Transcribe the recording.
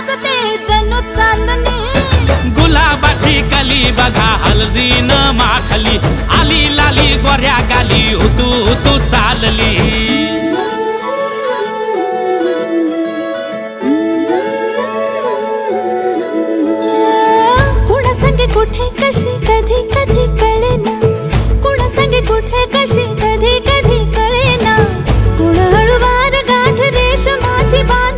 नाचते जणू चांदणी। गुलाबाची कली बघा हळदीन माखली, आली लाली गोऱ्या गाली हुतू हुतू चालली। कुणा संगे कुठे कशी कधी कधी कळेना, कुणा संगे कुठे कशी कधी कधी कळेना। कुण हळूवार गाठ रेशमाची बांध